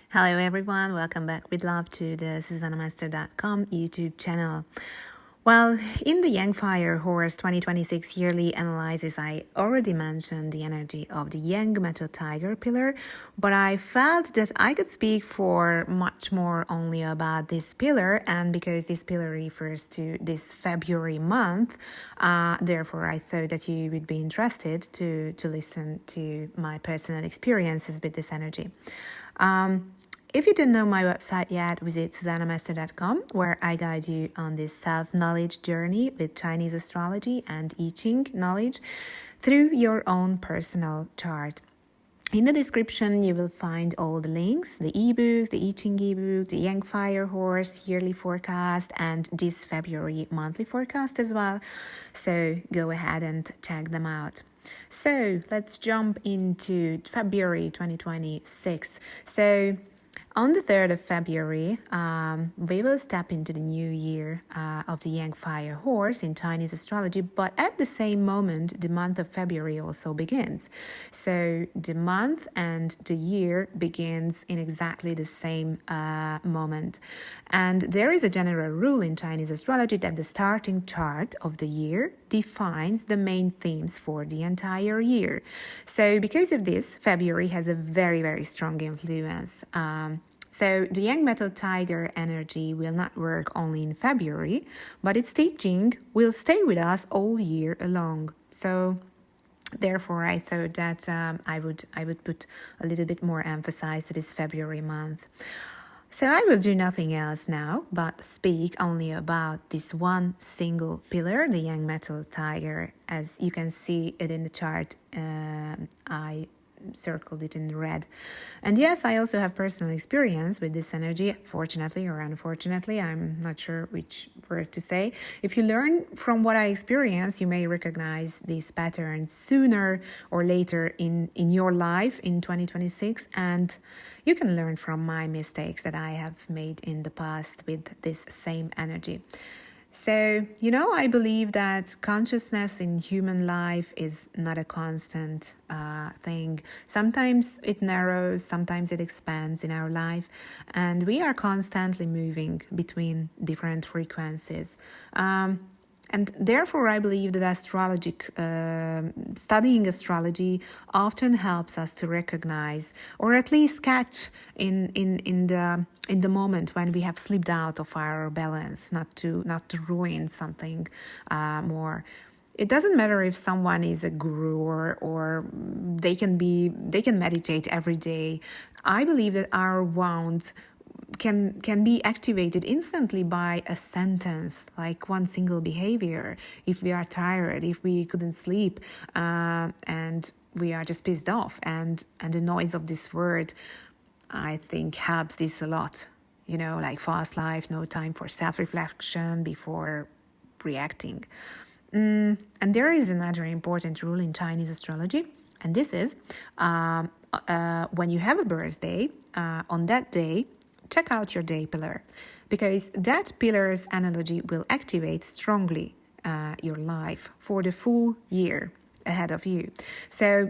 Hello everyone, welcome back with love to the SusannaMaster.com YouTube channel. Well, in the Yang Fire Horse 2026 yearly analysis, I already mentioned the energy of the Yang Metal Tiger pillar, but I felt that I could speak for much more only about this pillar, and because this pillar refers to this February month, therefore I thought that you would be interested to listen to my personal experiences with this energy. If you don't know my website yet, visit SusannaMaster.com, where I guide you on this self-knowledge journey with Chinese astrology and I Ching knowledge through your own personal chart. In the description, you will find all the links, the ebooks, the I Ching ebook, the Yang Fire Horse yearly forecast, and this February monthly forecast as well. So go ahead and check them out. So let's jump into February 2026. So on the 3rd of February, we will step into the new year of the Yang Fire Horse in Chinese astrology, but at the same moment, the month of February also begins. So the month and the year begins in exactly the same moment. And there is a general rule in Chinese astrology that the starting chart of the year defines the main themes for the entire year. So because of this, February has a very, very strong influence. So the Yang Metal Tiger energy will not work only in February, but its teaching will stay with us all year long. So therefore, I thought that I would put a little bit more emphasis to this February month. So I will do nothing else now but speak only about this one single pillar, the Yang Metal Tiger. As you can see it in the chart, I circled it in red. And yes, I also have personal experience with this energy, fortunately or unfortunately, I'm not sure which word to say. If you learn from what I experience, you may recognize these patterns sooner or later in your life in 2026, and you can learn from my mistakes that I have made in the past with this same energy. So, I believe that consciousness in human life is not a constant thing. Sometimes it narrows, sometimes it expands in our life, and we are constantly moving between different frequencies. And therefore, I believe that studying astrology often helps us to recognize, or at least catch in the moment when we have slipped out of our balance, not to ruin something more. It doesn't matter if someone is a guru or they can meditate every day. I believe that our wounds can be activated instantly by a sentence, like one single behavior. If we are tired, if we couldn't sleep, and we are just pissed off, and the noise of this word, I think, helps this a lot. Like fast life, no time for self-reflection before reacting. And there is another important rule in Chinese astrology, and this is when you have a birthday, on that day, check out your day pillar, because that pillar's analogy will activate strongly your life for the full year ahead of you. So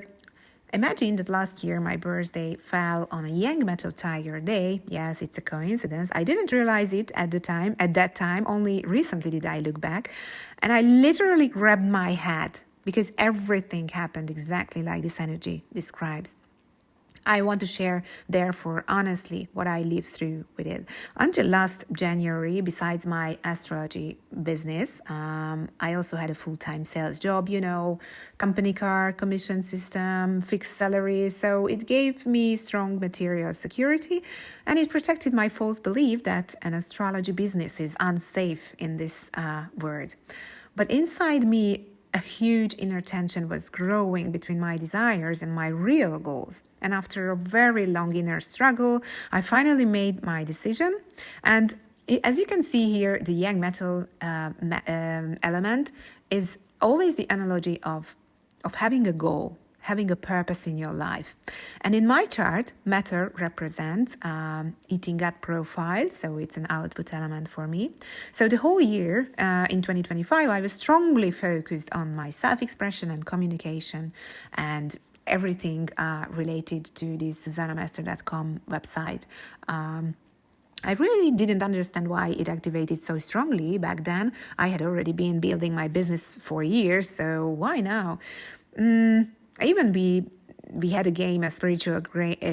imagine that last year my birthday fell on a Yang Metal Tiger day. Yes, it's a coincidence. I didn't realize it at that time, only recently did I look back. And I literally grabbed my head because everything happened exactly like this energy describes. I want to share, therefore, honestly, what I lived through with it. Until last January, besides my astrology business, I also had a full-time sales job, company car, commission system, fixed salary. So it gave me strong material security, and it protected my false belief that an astrology business is unsafe in this word. But inside me, a huge inner tension was growing between my desires and my real goals. And after a very long inner struggle, I finally made my decision. And as you can see here, the Yang Metal element is always the analogy of having a goal, having a purpose in your life. And in my chart, matter represents eating gut profile, so it's an output element for me. So the whole year in 2025, I was strongly focused on my self-expression and communication, and everything related to this SusannaMaster.com website. I really didn't understand why it activated so strongly back then. I had already been building my business for years, so why now? Even we had a spiritual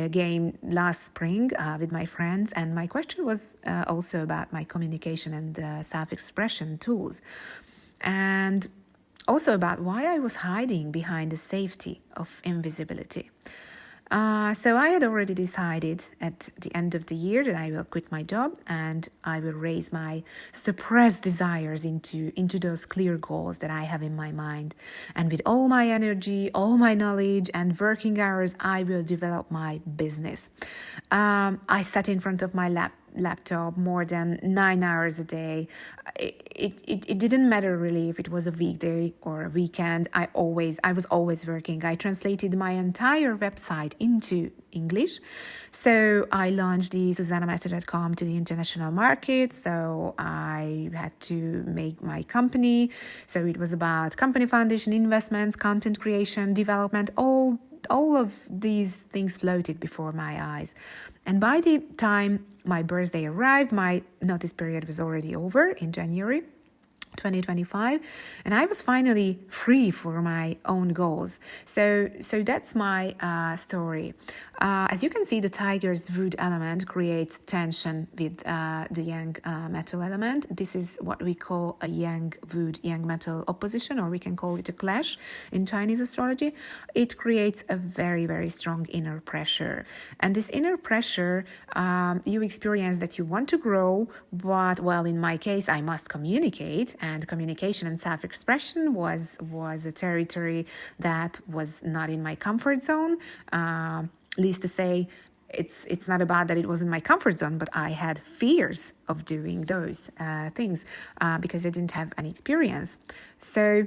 game last spring with my friends, and my question was also about my communication and self-expression tools, and also about why I was hiding behind the safety of invisibility. So I had already decided at the end of the year that I will quit my job and I will raise my suppressed desires into those clear goals that I have in my mind. And with all my energy, all my knowledge and working hours, I will develop my business. I sat in front of my laptop more than 9 hours a day. It didn't matter really if it was a weekday or a weekend. I was always working. I translated my entire website into English. So I launched the SusannaMaster.com to the international market. So I had to make my company. So it was about company foundation, investments, content creation, development, all of these things floated before my eyes. And by the time my birthday arrived, my notice period was already over in January 2025, and I was finally free for my own goals. So that's my story. As you can see, the tiger's wood element creates tension with the yang metal element. This is what we call a yang wood, yang metal opposition, or we can call it a clash in Chinese astrology. It creates a very, very strong inner pressure. And this inner pressure, you experience that you want to grow, but, well, in my case, I must communicate, and communication and self-expression was a territory that was not in my comfort zone. Least to say, it's not about that it was in my comfort zone, but I had fears of doing those things because I didn't have any experience. So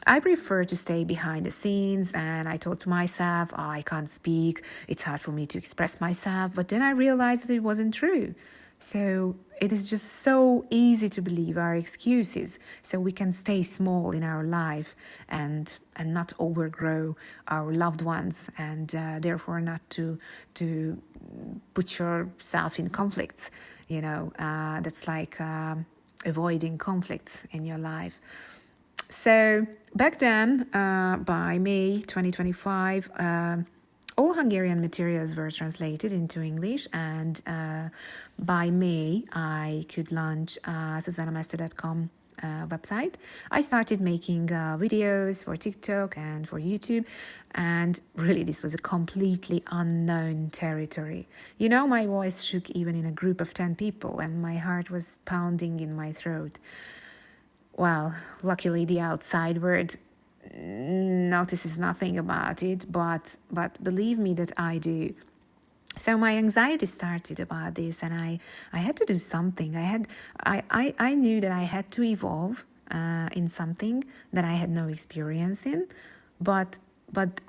I prefer to stay behind the scenes, and I thought to myself, oh, I can't speak, it's hard for me to express myself. But then I realized that it wasn't true. So it is just so easy to believe our excuses, so we can stay small in our life and not overgrow our loved ones, and therefore not to put yourself in conflicts. That's like avoiding conflicts in your life. So back then, by May 2025, all Hungarian materials were translated into English, and by May, I could launch SusannaMaster.com website. I started making videos for TikTok and for YouTube, and really this was a completely unknown territory. My voice shook even in a group of 10 people, and my heart was pounding in my throat. Well, luckily the outside world notices nothing about it, but believe me that I do. So my anxiety started about this, and I had to do something. I knew that I had to evolve in something that I had no experience in, but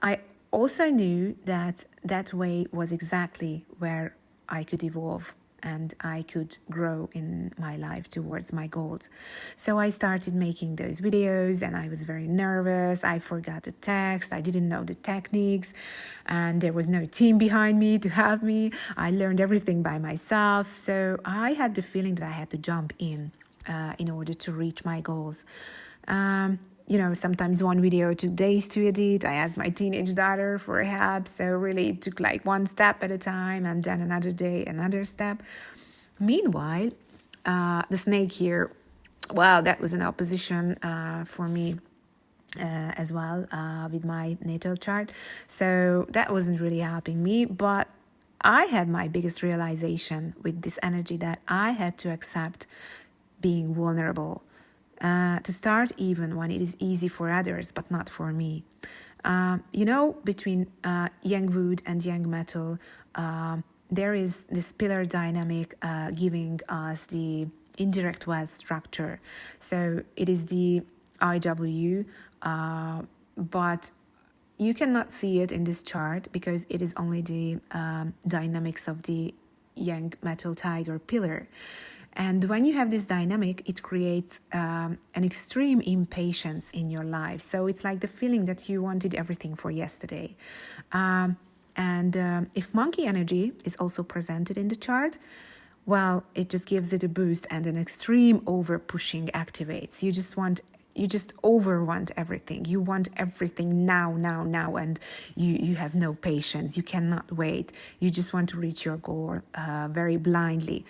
I also knew that way was exactly where I could evolve and I could grow in my life towards my goals. So I started making those videos, and I was very nervous. I forgot the text. I didn't know the techniques, and there was no team behind me to help me. I learned everything by myself. So I had the feeling that I had to jump in order to reach my goals. Sometimes one video took days to edit. I asked my teenage daughter for help. So really it took like one step at a time, and then another day, another step. Meanwhile, the snake here, well, that was an opposition for me as well with my natal chart. So that wasn't really helping me, but I had my biggest realization with this energy that I had to accept being vulnerable. To start even when it is easy for others, but not for me. Between yang wood and yang metal, there is this pillar dynamic giving us the indirect wealth structure. So it is the IW, but you cannot see it in this chart because it is only the dynamics of the yang metal tiger pillar. And when you have this dynamic, it creates an extreme impatience in your life. So it's like the feeling that you wanted everything for yesterday. And if monkey energy is also presented in the chart, well, it just gives it a boost, and an extreme over pushing activates. You just over want everything. You want everything now, and you have no patience. You cannot wait. You just want to reach your goal very blindly.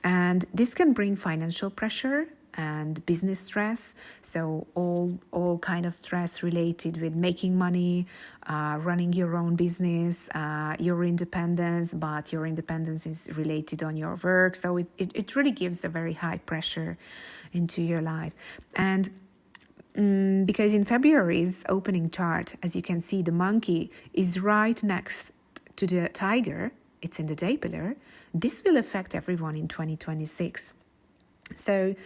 And this can bring financial pressure and business stress. So all kind of stress related with making money, running your own business, your independence, but your independence is related on your work. So it really gives a very high pressure into your life. And because in February's opening chart, as you can see, the monkey is right next to the tiger. It's in the day pillar. This will affect everyone in 2026. So,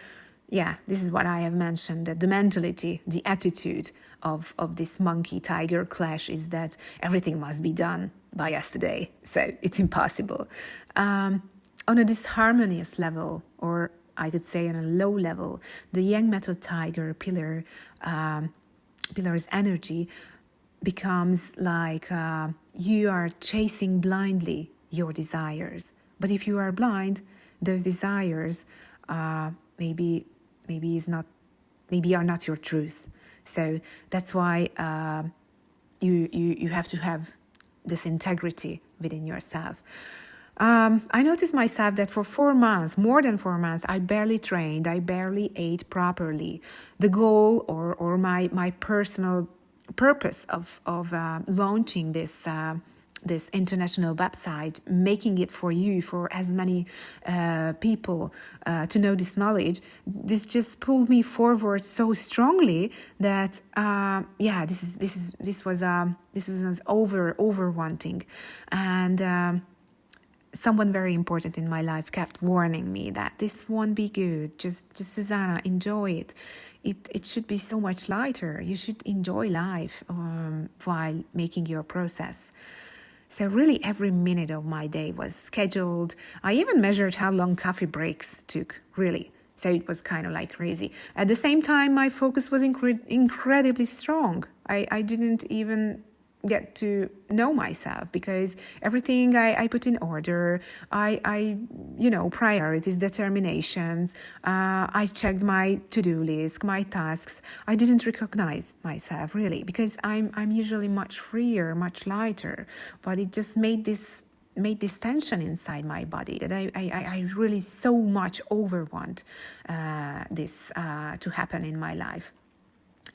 yeah, this is what I have mentioned, that the mentality, the attitude of this monkey-tiger clash is that everything must be done by yesterday. So it's impossible. On a disharmonious level, or I could say on a low level, the yang metal tiger pillar's energy becomes like you are chasing blindly your desires. But if you are blind, those desires maybe are not your truth. So that's why you have to have this integrity within yourself. I noticed myself that for 4 months, more than 4 months, I barely trained, I barely ate properly. The goal or my personal purpose of launching this international website, making it for you, for as many people to know this knowledge, this just pulled me forward so strongly that this was an over wanting. And someone very important in my life kept warning me that this won't be good. Just Susanna, enjoy it. It should be so much lighter. You should enjoy life while making your process. So really every minute of my day was scheduled. I even measured how long coffee breaks took, really. So it was kind of like crazy. At the same time, my focus was incredibly strong. I didn't even get to know myself because everything I put in order, I priorities, determinations, I checked my to-do list, my tasks. I didn't recognize myself really because I'm usually much freer, much lighter, but it just made this tension inside my body that I really so much over want this to happen in my life.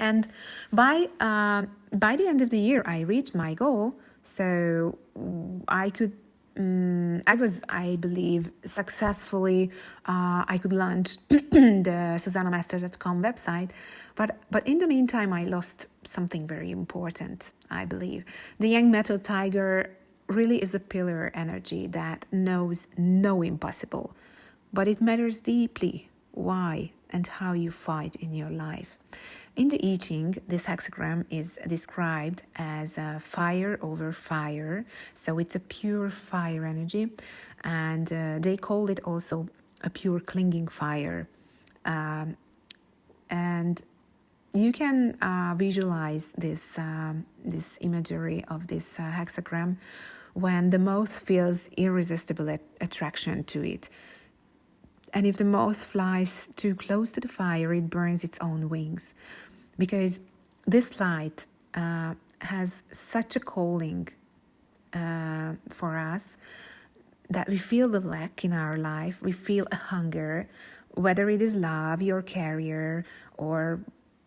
And by the end of the year, I reached my goal. So I could, I believe, successfully, I could launch the SusannaMaster.com website. But in the meantime, I lost something very important, I believe. The Yang Metal Tiger really is a pillar energy that knows no impossible. But it matters deeply why and how you fight in your life. In the I Ching, this hexagram is described as a fire over fire. So it's a pure fire energy. And they call it also a pure clinging fire. And you can visualize this imagery of this hexagram when the moth feels irresistible attraction to it. And if the moth flies too close to the fire, it burns its own wings. Because this light has such a calling for us that we feel the lack in our life. We feel a hunger, whether it is love, your career, or,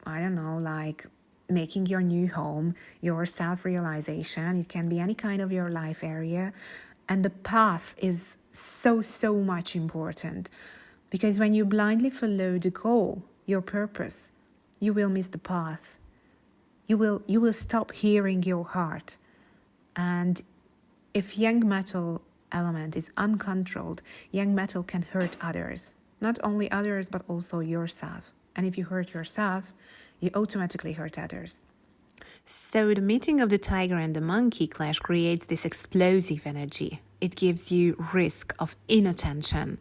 I don't know, like making your new home, your self-realization. It can be any kind of your life area. And the path is so much important. Because when you blindly follow the goal, your purpose, you will miss the path. You will stop hearing your heart. And if yang metal element is uncontrolled, yang metal can hurt others. Not only others, but also yourself. And if you hurt yourself, you automatically hurt others. So the meeting of the tiger and the monkey clash creates this explosive energy. It gives you risk of inattention.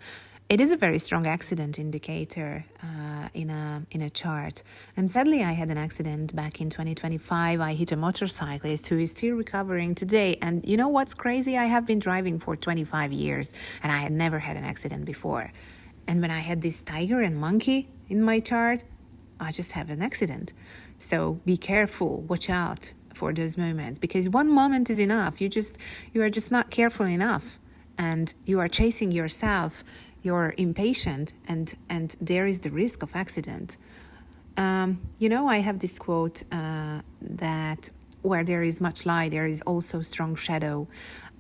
it is a very strong accident indicator in a chart. And sadly, I had an accident back in 2025. I hit a motorcyclist who is still recovering today. And you know what's crazy? I have been driving for 25 years and I had never had an accident before. And when I had this tiger and monkey in my chart, I just have an accident. So be careful, watch out for those moments, because one moment is enough. You are just not careful enough, and you are chasing yourself. You're impatient, and there is the risk of accident. I have this quote that where there is much light, there is also strong shadow,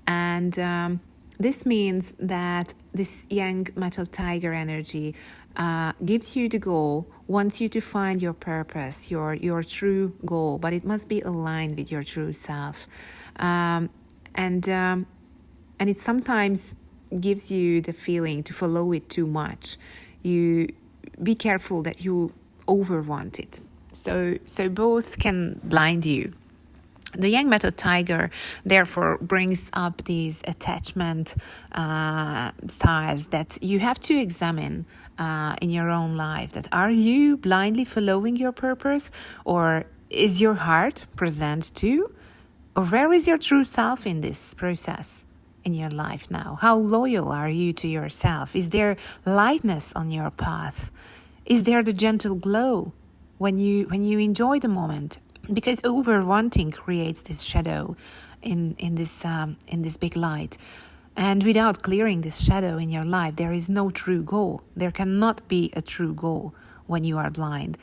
and this means that this yang metal tiger energy gives you the goal, wants you to find your purpose, your true goal, but it must be aligned with your true self, and it sometimes gives you the feeling to follow it too much. You be careful that you overwant it. So both can blind you. The yang metal tiger therefore brings up these attachment styles that you have to examine in your own life. That are you blindly following your purpose, or is your heart present too? Or where is your true self in this process in your life now? How loyal are you to yourself? Is there lightness on your path? Is there the gentle glow when you enjoy the moment? Because over-wanting creates this shadow in this big light. And without clearing this shadow in your life, there is no true goal. There cannot be a true goal when you are blind.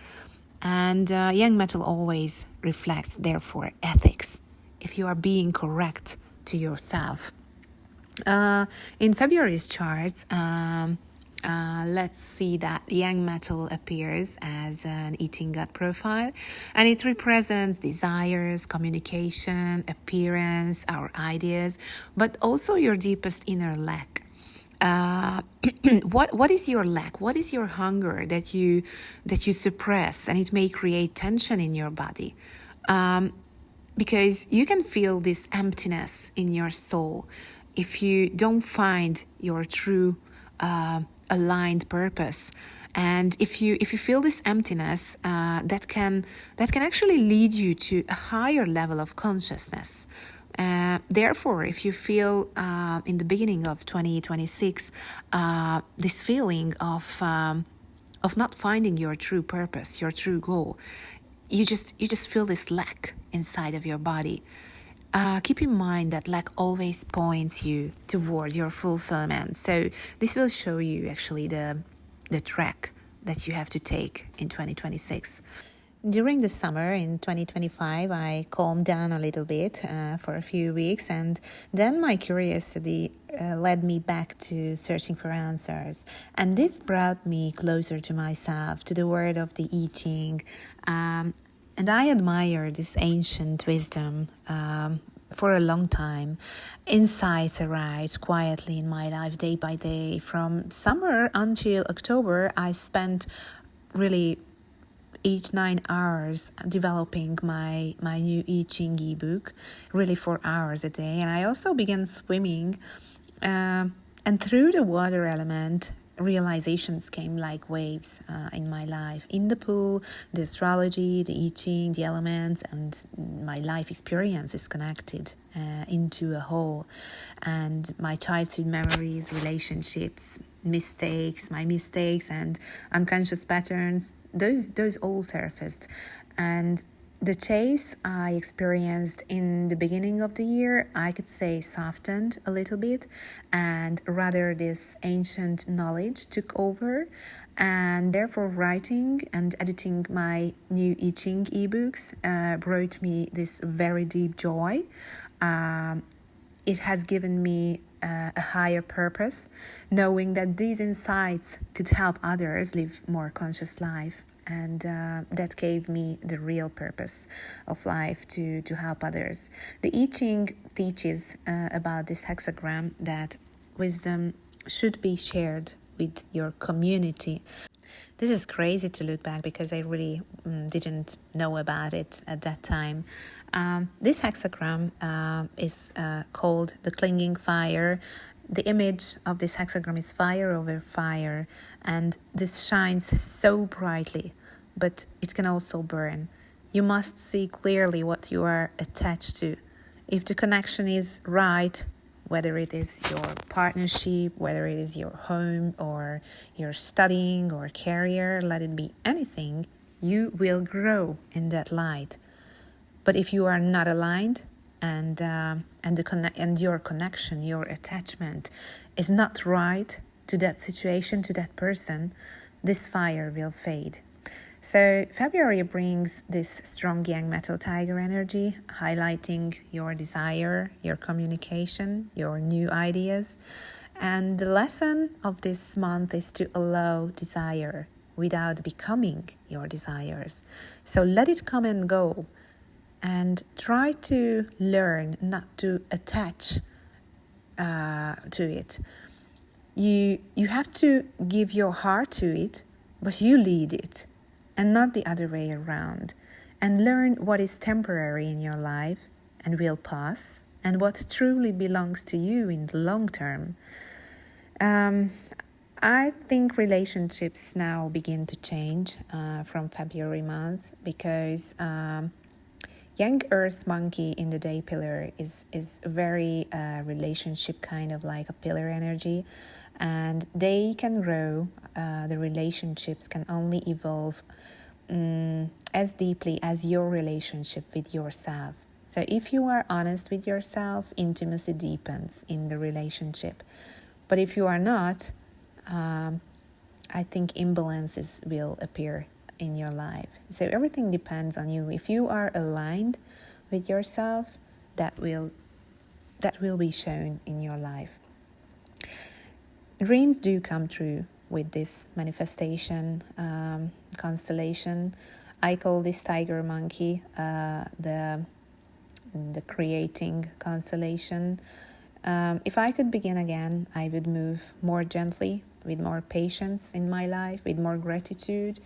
And yang metal always reflects, therefore, ethics. If you are being correct to yourself. In February's charts, let's see that yang metal appears as an I Ching God profile, and it represents desires, communication, appearance, our ideas, but also your deepest inner lack. What is your lack? What is your hunger that you suppress, and it may create tension in your body? Because you can feel this emptiness in your soul if you don't find your true aligned purpose. And if you feel this emptiness, that can actually lead you to a higher level of consciousness. Therefore, if you feel in the beginning of 2026 this feeling of not finding your true purpose, your true goal, you just feel this lack inside of your body. Keep in mind that lack always points you toward your fulfillment. So this will show you actually the track that you have to take in 2026. During the summer in 2025, I calmed down a little bit for a few weeks, and then my curiosity led me back to searching for answers. And this brought me closer to myself, to the word of the I Ching. And I admire this ancient wisdom for a long time. Insights arise quietly in my life day by day. From summer until October, I spent really 8-9 hours developing my new I Ching ebook, really 4 hours a day. And I also began swimming, and through the water element, realizations came like waves in my life. In the pool, the astrology, the I Ching, the elements, and my life experience is connected into a whole. And my childhood memories, relationships, my mistakes and unconscious patterns, those all surfaced. And the chase I experienced in the beginning of the year, I could say softened a little bit, and rather this ancient knowledge took over, and therefore writing and editing my new I Ching ebooks brought me this very deep joy. It has given me a higher purpose, knowing that these insights could help others live more conscious life. And that gave me the real purpose of life, to help others. The I Ching teaches about this hexagram that wisdom should be shared with your community. This is crazy to look back because I really didn't know about it at that time. This hexagram is called the clinging fire. The image of this hexagram is fire over fire, and this shines so brightly, but it can also burn. You must see clearly what you are attached to. If the connection is right, whether it is your partnership, whether it is your home or your studying or career, let it be anything, you will grow in that light. But if you are not aligned and your connection, your attachment is not right to that situation, to that person, this fire will fade. So February brings this strong yang metal tiger energy, highlighting your desire, your communication, your new ideas. And the lesson of this month is to allow desire without becoming your desires. So let it come and go, and try to learn not to attach to it. You have to give your heart to it, but you lead it, and not the other way around. And learn what is temporary in your life and will pass, and what truly belongs to you in the long term. I think relationships now begin to change from February month, because Young Earth Monkey in the day pillar is a very relationship kind of like a pillar energy, and they can grow. The relationships can only evolve as deeply as your relationship with yourself. So if you are honest with yourself, intimacy deepens in the relationship. But if you are not, I think imbalances will appear in your life. So everything depends on you. If you are aligned with yourself, that will be shown in your life. Dreams do come true with this manifestation constellation. I call this tiger monkey the creating constellation. If I could begin again, I would move more gently, with more patience in my life, with more gratitude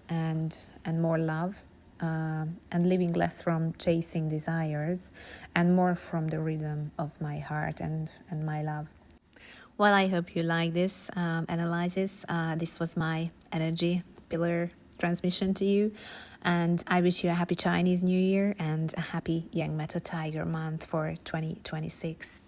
and more love, and living less from chasing desires and more from the rhythm of my heart and my love. Well, I hope you like this analysis. This was my energy pillar transmission to you, and I wish you a happy Chinese New Year and a happy Young Metal Tiger month for 2026.